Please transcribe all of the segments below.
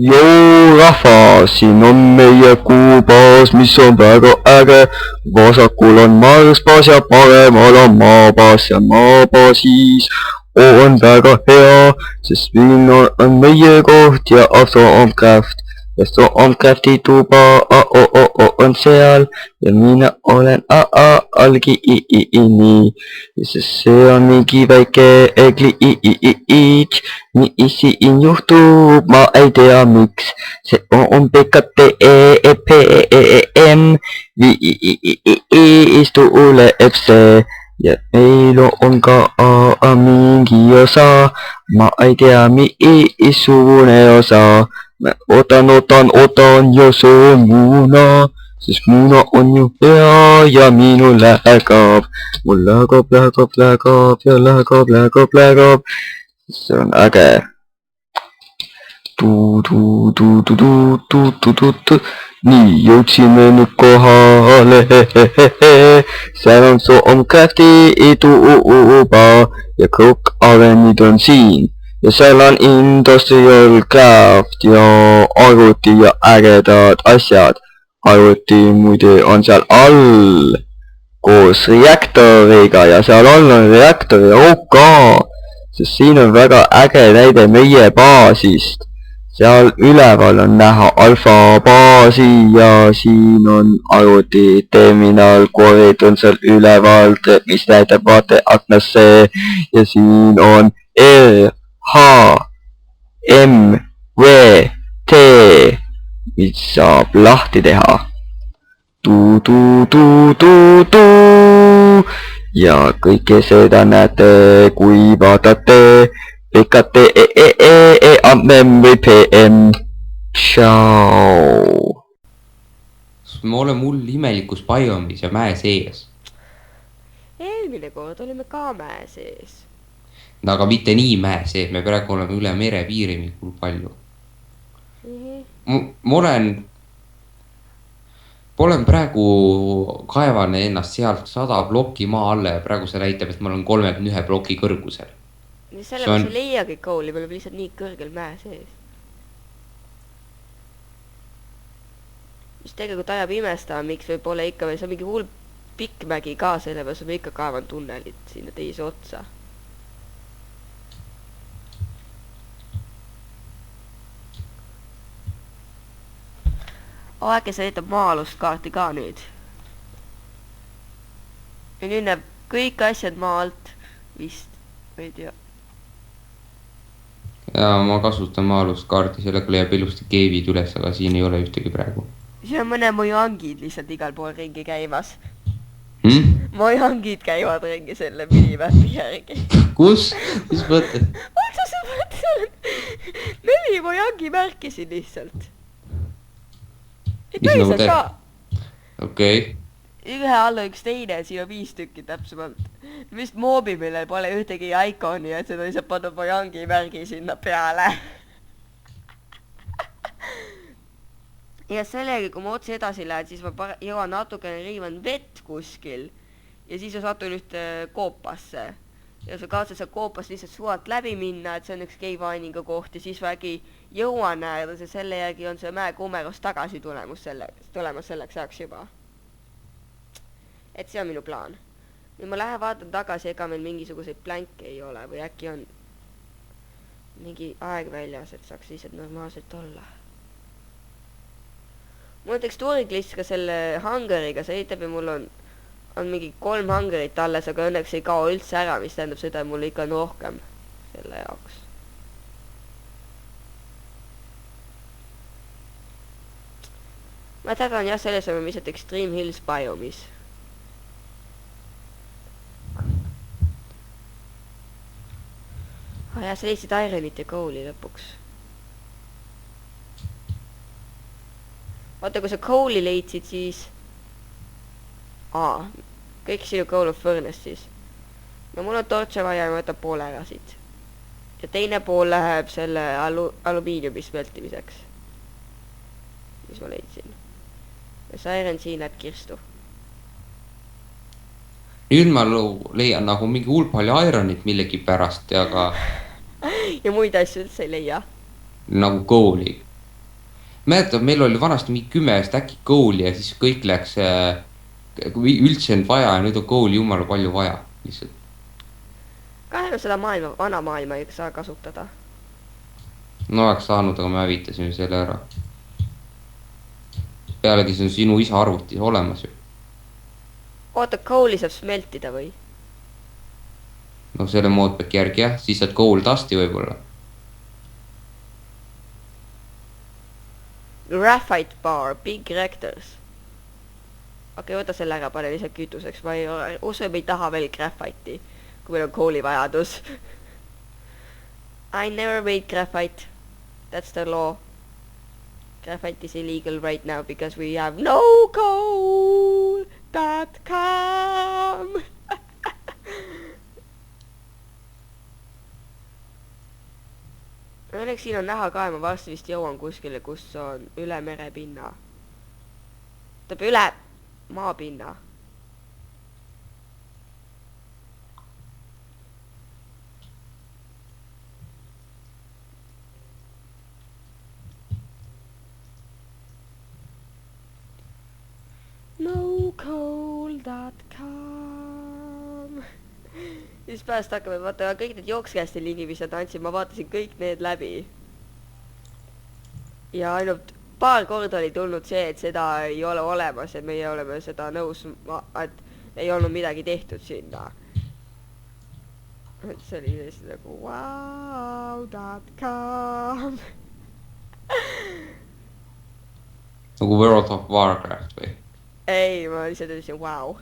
Joo rahvas, siin on meie kuubaas, mis on väga äge. Vasakul on Marsbaas ja paremal on Maabaas ja Maabaasis on väga hea, sest siin on meie koht ja Atomkraft. Ja Atomkrafti tuba on seal ja mina olen algiini, sest see on mingi väike kliit. Mis siin juhtub, ma ei tea miks. See on PKTEPM, viis tuleb see ja meil on ka mingi osa, ma ei tea missugune osa. Ma ootan ja söön muuna, sest muuna on ju hea ja minul läheb. Mul läheb. See on äge. Nii, jõudsime nüüd kohale. Seal on Atomkrafti tuba ja kõik arenid on siin. Ja seal on Industrial Craft ja arvuti ja ägedad asjad. Arvuti muide on seal all koos reaktoriga ja seal all on reaktori OK. Sest siin on väga äge näide meie baasist. Seal üleval on näha alfa baasi ja siin on arvuti terminal, korid on seal üleval, mis näitab vaateaknasse ja siin on RHMVT, mis saab lahti teha. Ja kõike seda näete, kui vaatate PKTEPM. Tšau. Me oleme hull imelikus biomis ja mäe sees. Eelmine kord olime ka mäe sees. No aga mitte nii mäe sees, me praegu oleme üle merepiiri kui palju. Ma olen praegu kaevan ennast sealt 100 plokki maa alla ja praegu see näitab, et ma olen 31 ploki kõrgusel. Sellepärast ei leia kõik kooli, me oleme lihtsalt nii kõrgel mäe sees. Mis tegelikult ajab imestama, miks või pole ikka veel, see on mingi hull pikk mägi ka, sellepärast me ikka kaevan tunnelit sinna teise otsa. Äkki see näitab maa-alust kaarti ka nüüd. Ja nüüd näeb kõik asjad maa alt vist, või ei tea. Ja ma kasutan maa-alust kaarti, sellega leiab ilusti keevid üles, aga siin ei ole ühtegi praegu. Siin on mõne mojangid lihtsalt igal pool ringi käimas. Mojangid käivad ringi selle minimäpi järgi. Kus? Mis mõtled? Vaata sa mõtled? 4 mojangi märkisin lihtsalt. Mis nagu teeb? Okei. Ühe alla üks teine, siin on 5 tükki täpsemalt. Vist moobi, millel pole ühtegi ikoni, et seda lihtsalt pannud mojangi märgi sinna peale. Ja sellega, kui ma otse edasi lähen, siis ma jõuan natukene riivan vett kuskil. Ja siis ma satun ühte koopasse. Ja sa kaotsad seal koopas lihtsalt suvalt läbi minna, et see on üks cave-miningu koht. Ja siis vägi jõuan äärda, see selle järgi on see mäekumerost tagasi tulemas selleks ajaks juba. Et see on minu plaan. Nüüd ma lähen vaatan tagasi, ega meil mingisuguseid plänke ei ole. Või äkki on mingi aeg väljas, et saaks lihtsalt normaalselt olla. Mul on tekstuuriklist ka selle hangeriga, see heitab ja mul on mingi 3 hangerit alles, aga õnneks ei kao üldse ära, mis tähendab seda, et mul ikka on rohkem selle jaoks. Ma tagan jah, selles oleme lihtsalt Extreme Hills biomis. Ja sa leidsid Ironit ja Coal'i lõpuks. Vaata, kui sa Coal'i leidsid, siis kõik sinu Coal of Furnace siis. No mul on torche vaja ja ma võtan poole ära siit. Ja teine pool läheb selle alumiiniumi smeltimiseks. Mis ma leidsin. Ja see Iron siin läheb kirstu. Nüüd ma leian nagu mingi hull palju Ironit millegi pärast, aga ja muid asju üldse ei leia. nagu Coal'i. mäletad, meil oli vanasti mingi 10 äkki kooli ja siis kõik läks, kui üldse on vaja ja nüüd on kooli jumala palju vaja lihtsalt. kahju seda maailma, vana maailma ei saa kasutada. No oleks saanud, aga me hävitasime selle ära. Pealegi see on sinu isa arvutis olemas ju. oota, kooli saab smeltida või? No selle moodpäki järgi jah, siis saad kool tasti võib-olla. Graphite bar, big reactors. okei, võta selle ära, pane lihtsalt kütuseks, ma ei usu, me ei taha veel graphite'i, kui meil on kooli vajadus. I never made graphite. That's the law. Graphite is illegal right now because we have no coal.com. Õnneks siin on näha ka ja ma varsti vist jõuan kuskile, kus on üle merepinna. Tähendab üle maapinna. NoCoal.com. Siis pärast hakkame vaata kõik need jookskäste ligi, mis nad andsid, ma vaatasin kõik need läbi. Ja ainult paar korda oli tulnud see, et seda ei ole olemas ja meie oleme seda nõus, et ei olnud midagi tehtud sinna. Et see oli lihtsalt nagu wow.com. Nagu World of Warcraft või? Ei, ma lihtsalt ütlesin wow.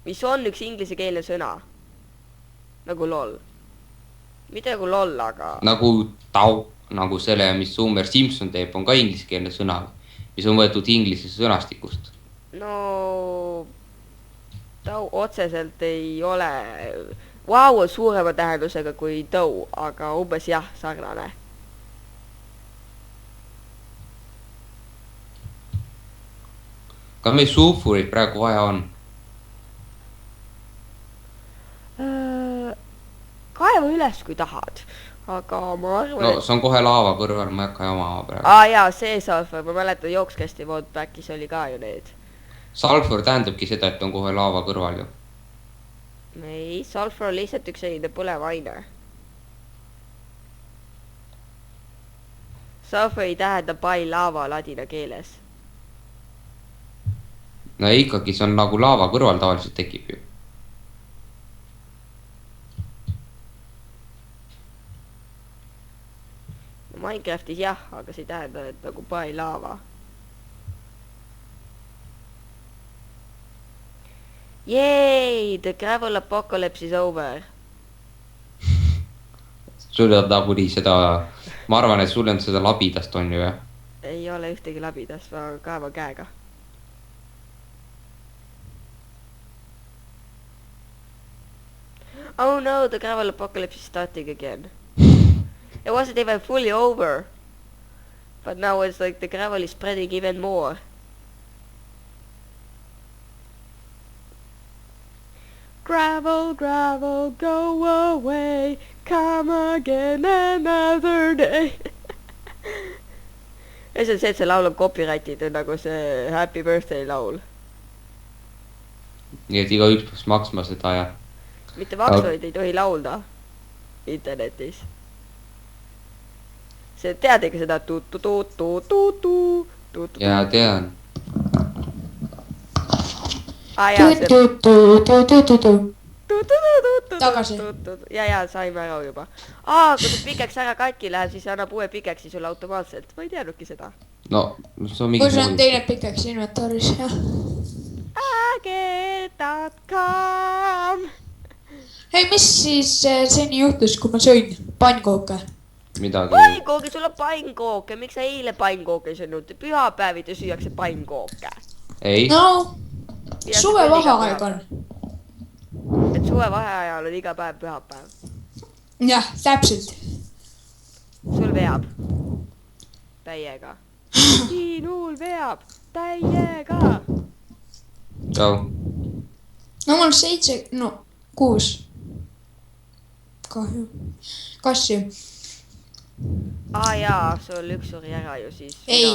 Mis on üks inglisekeelne sõna. Nagu lol. Mitte nagu lol, aga... Nagu tau, nagu selle, mis Homer Simpson teeb, on ka inglisekeelne sõna, mis on võetud inglise sõnastikust. No... Tau otseselt ei ole... Wow on suurema tähendusega kui tau, aga umbes jah, sarnane. Kas meil sulfurit praegu vaja on? Kaeva üles, kui tahad. Aga ma arvan... No see on kohe laava kõrval, ma ei hakka jamama praegu. Jaa, see sulfur, ma mäletan jookskästi moodbackis oli ka ju need. Sulfur tähendabki seda, et on kohe laava kõrval ju. Ei, sulfur on lihtsalt üks selline põlevaine. Sulfur ei tähenda pai laava ladina keeles. No ikkagi see on nagu laava kõrval tavaliselt tekib ju. Minecraftis jah, aga see ei tähenda, et nagu pai laava. Yay, the gravel apocalypse is over. Sul on nagunii seda, ma arvan, et sul on seda labidast on ju jah? Ei ole ühtegi labidast, ma kaevan käega. Oh no, the gravel apocalypse is starting again. It wasn't even fully over. But now it's like the gravel is spreading even more. Gravel, gravel, go away. Come again another day. Ja see on see, et see laul on copyrighted nagu see Happy Birthday laul. Nii et iga üks peaks maksma seda ja... Mitte maksvaid ei tohi laulda internetis. See tead ikka seda tu-tu-tu-tu-tu-tu-tu. Jaa, tean. Tagasi. Ja, saime ära juba. Kui see pikeks ära katki läheb, siis annab uue pikeksi sulle automaatselt. Ma ei teadnudki seda. No, see on mingi... Kui see on teine pikeks inventaaris, jah. Age.com. Hei, mis siis seni juhtus, kui ma sõin pannkooke? Midagi... Pannkooke, sul on pannkooke. Miks sa eile pannkooke ei söönud? Pühapäeviti süüakse pannkooke. Ei. No, suve vaheaeg on. Et suve vaheajal on iga päev pühapäev. Jah, täpselt. Sul veab. Täiega. Sinul veab. Täiega. Tšau. No mul 7, no 6. Kahju. Kassi. Jaa, sul üks suri ära ju siis. Ei.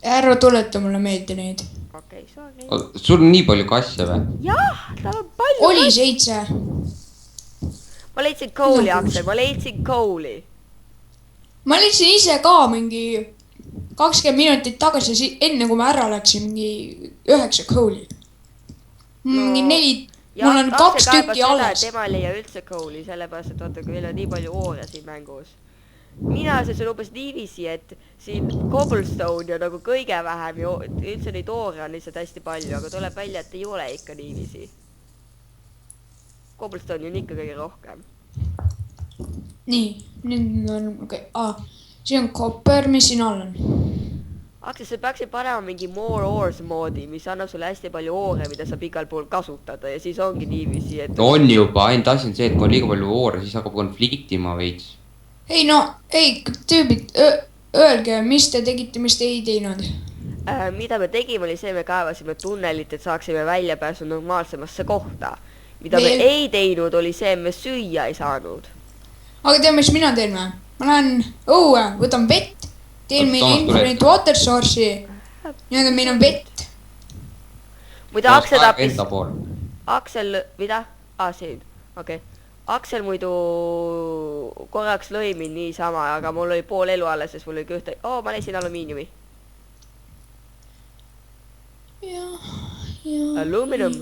Ära tuleta mulle meelde neid. Okei, sorry. sul on nii palju kasse või? Jah, tal on palju. Oli 7. Ma leidsin Cole'i, Aksel, ma leidsin Cole'i. Ma leidsin ise ka mingi 20 minutit tagasi, enne kui ma ära läksin, mingi 9 Cole'i. Mingi 4, mul on 2 tükki alles. Tema ei leia üldse Cole'i, sellepärast, et vaata, kui meil on nii palju oore siin mängus. Mina see umbes niiviisi, et siin cobblestone ja nagu kõige vähem ja üldse neid oore on lihtsalt hästi palju, aga tuleb välja, et ei ole ikka niiviisi. Cobblestone on ikka kõige rohkem. Nii, nüüd on okei. See on copper, mis siin all on. Aksel, sa peaksid panema mingi more ores moodi, mis annab sulle hästi palju oore, mida saab igal pool kasutada ja siis ongi niiviisi, et... On juba, ainult asi on see, et kui on liiga palju oore, siis hakkab konfliktima veits. Ei no, tüübid, öelge, mis te tegite, mis te ei teinud? Mida me tegime oli see, me kaevasime tunnelit, et saaksime välja pääsu normaalsemasse kohta. Mida me ei teinud oli see, me süüa ei saanud. Aga tea, mis mina teen või? Ma lähen õue, võtan vett, teen meil infinite water source'i. Nii-öelda meil on vett. Muidu Aksel tapis... Aksel, mida? Siin, okei. Aksel muidu korraks lõi mind niisama, aga mul oli pool elu alles, sest mul oli kõhte... ma leidsin alumiiniumi. Aluminum.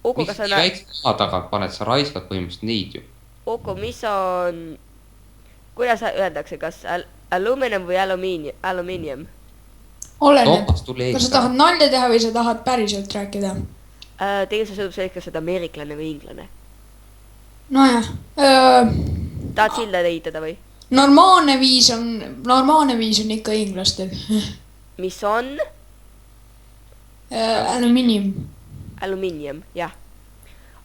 Uku, mis nii väikse maa tagant paned, sa raiskad põhimõtteliselt neid ju. Uku, mis on... Kuidas öeldakse, kas aluminum või aluminium? Oleneb. Kas sa tahad nalja teha või sa tahad päriselt rääkida? Tegelikult sa sõidab see, kas seda ameeriklane või inglane. Nojah. Tahad silda ehitada või? Normaalne viis on ikka inglastel. Mis on? Aluminium, jah.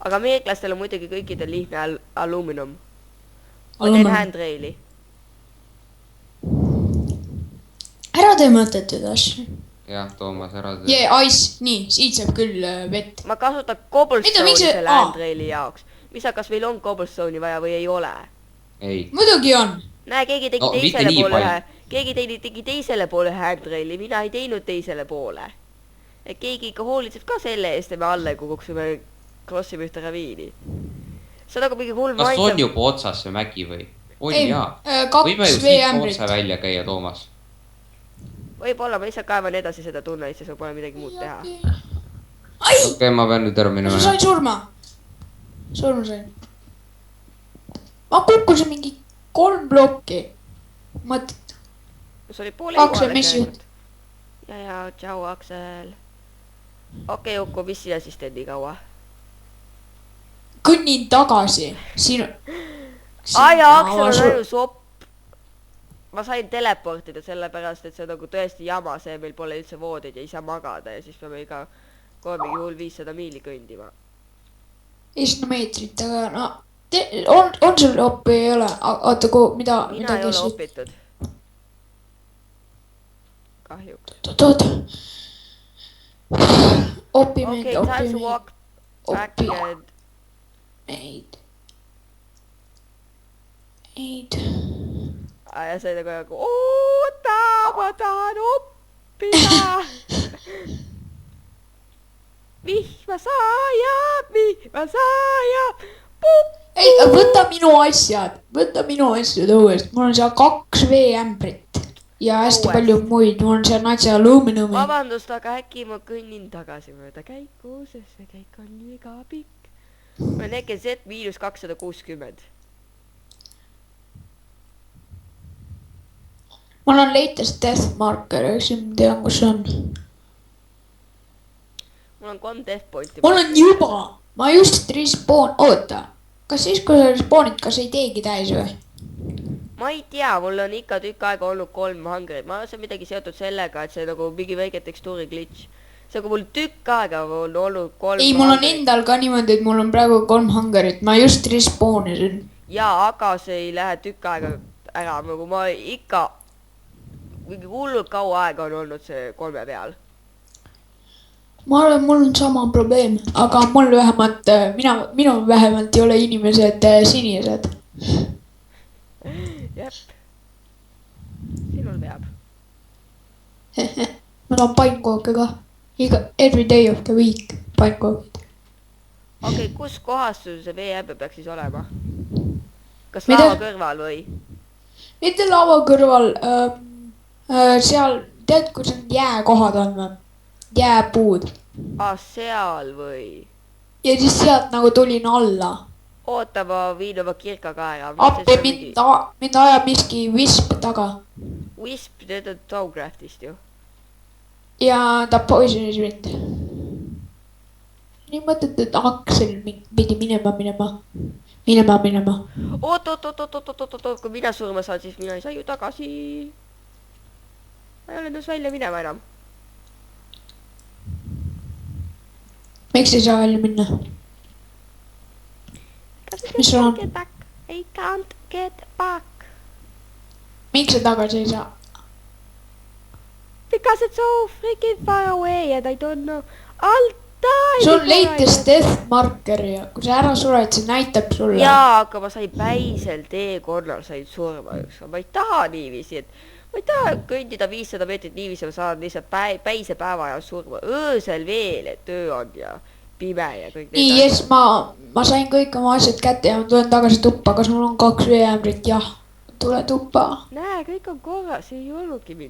Aga ameeriklastel on muidugi kõikidel lihtne aluminum. Ma teen handraili. Ära tee mõtetud asju. Jah, Toomas, ära tee. Ice, nii, siit saab küll vett. Ma kasutan cobblestone'i selle handraili jaoks. Mis kas meil on cobblestone'i vaja või ei ole? Ei. Muidugi on. Näe, keegi tegi teisele poole handraili, mina ei teinud teisele poole. Et keegi ikka hoolitseb ka selle eest, et me alla ei kukuks, kui me krossime ühte raviini. See on nagu mingi hull Kas on juba otsas see mägi või? On jaa. Võime ju siit otse välja käia, Toomas. Võib-olla, ma lihtsalt kaevan edasi seda tunnelit, sest ma pole midagi muud teha. Okei, ma pean nüüd ära minema. Ma sain surma. Surma sain. Ma kukkusin mingi 3 blokki. Mõtted. See oli poole Aksel, mis juht? Ja, tšau, Aksel. Okei, Uku, mis sina siis teed nii kaua? Kõnnin tagasi. Aja, Aksel on ainus op. Ma sain teleportida sellepärast, et see on nagu tõesti jama, see meil pole üldse voodid ja ei saa magada ja siis peame iga mingi hull 500 miili kõndima. 500 meetrit, aga no, on sul oppi ei ole? Oota, mida? Mina ei ole opitud. Kahjuks. Oot. Opimeid. Okay, time to walk back and... Eid. Ja see nagu, oota, ma tahan oppida. Vihma saaja. Ei, võta minu asjad õuest. Mul on seal 2 veeämbrit ja hästi palju muid. Mul on seal natsi aluminumi. Vabandust, aga äkki ma kõnnin tagasi mööda käiku, sest see käik on liiga pikk. Ma on äkki Z-260. Mul on latest death marker, eks ma tean, kus on. Mul on 3 death pointi. Mul on juba. Ma just respawn. Oota. Kas siis, kui sa respawnid, kas ei teegi täis või? Ma ei tea, mul on ikka tükk aega olnud 3 hungrit. Ma olen midagi seotud sellega, et see nagu mingi väike tekstuuri glitch. See kui mul tükk aega on olnud 3 Ei, mul on endal ka niimoodi, et mul on praegu 3 hungerit. Ma just respawnisin. Jaa, aga see ei lähe tükk aega ära. Nagu ma ikka mingi hullult kaua aega on olnud see 3 peal. Ma arvan, mul on sama probleem, aga mul vähemalt, minu vähemalt ei ole inimesed sinised. jep. sinul veab. ma tahan pannkooke ka. Every day of the week pannkookid. okei, kus kohas sul see veeämber peaks siis olema? kas Mida? laava kõrval või? mitte laua kõrval, seal, tead, kus need jääkohad on või? Jääpuud. Seal või? Ja siis sealt nagu tulin alla. oota, ma viin oma kirka ka ära. appi mind ajab miski Wisp taga. Wisp, need on Towcraftist ju. Ja ta poisonis mind. nii mõtted, et Aksel pidi minema. oot, kui mina surma saan, siis mina ei saa ju tagasi. ma ei ole nõus välja minema enam. miks ei saa välja minna? Mis sul on? I can't get back. miks sa tagasi ei saa? Because it's so freaking far away and I don't know. I'll die. sul leitis death marker ja kui sa ära sured, see näitab sulle. jaa, aga ma sain päisel teekonnal sain surma ükskord. ma ei taha niiviisi, et ma ei taha kõndida 500 meetrit niiviisi, ma saan lihtsalt päise päeva ajal surma. öösel veel, et öö on ja pime ja kõik need nii, jess, ma sain kõik oma asjad kätte ja ma tulen tagasi tuppa. kas mul on 2 veeämbrit? jah. tule tuppa. näe, kõik on korras, ei olnudki